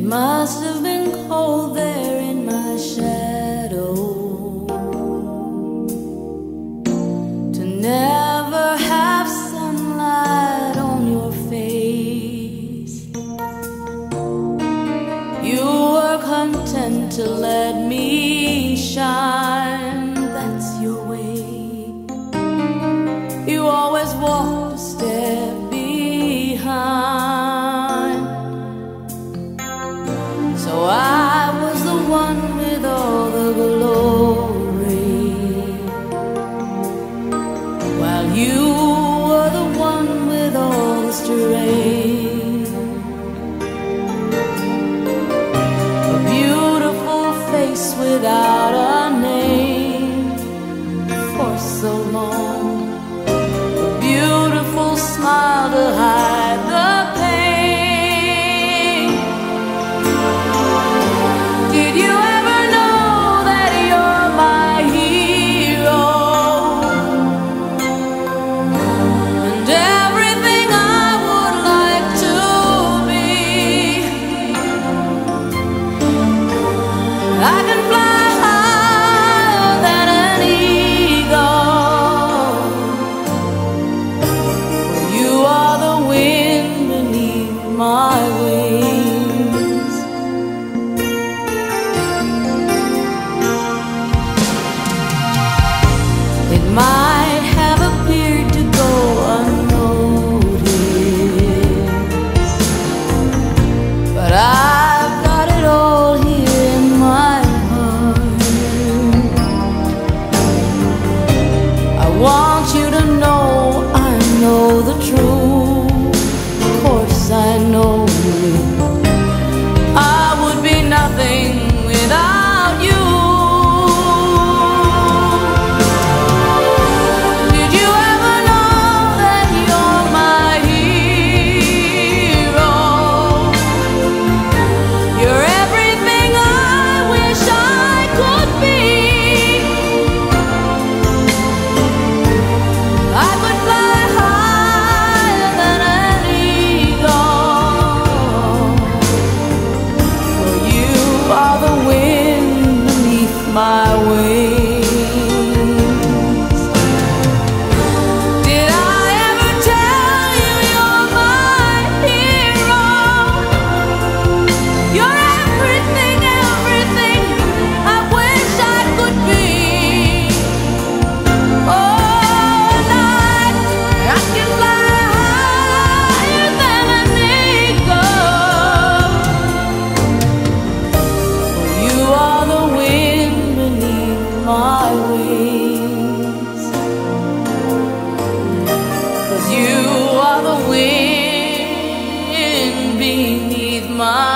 must have been cold there in my shadow to never have sunlight on your face. You were content to let me shine, that's your way. You always walked a step behind. So I was the one with all the glory, while you were the one with all the strength. A beautiful face without a name for so long, a beautiful smile to hide the pain. Did you ever know that you're my hero, and everything I would like to be? I can fly higher than an eagle. You are the wind beneath my wings. It might have appeared to go unnoticed, but I've got it all here in my heart. I want you to know I know the truth. Of course I know I would be nothing without you. Did you ever know that you're my hero? You're everything I wish I could be. I could fly higher than an eagle, for you are the wind beneath my wings. Did I ever tell you you're my hero? You're everything, everything I wish I could be. Oh, night, I can fly higher than an eagle. You are the wind beneath my wings. 'Cause you are the wind beneath my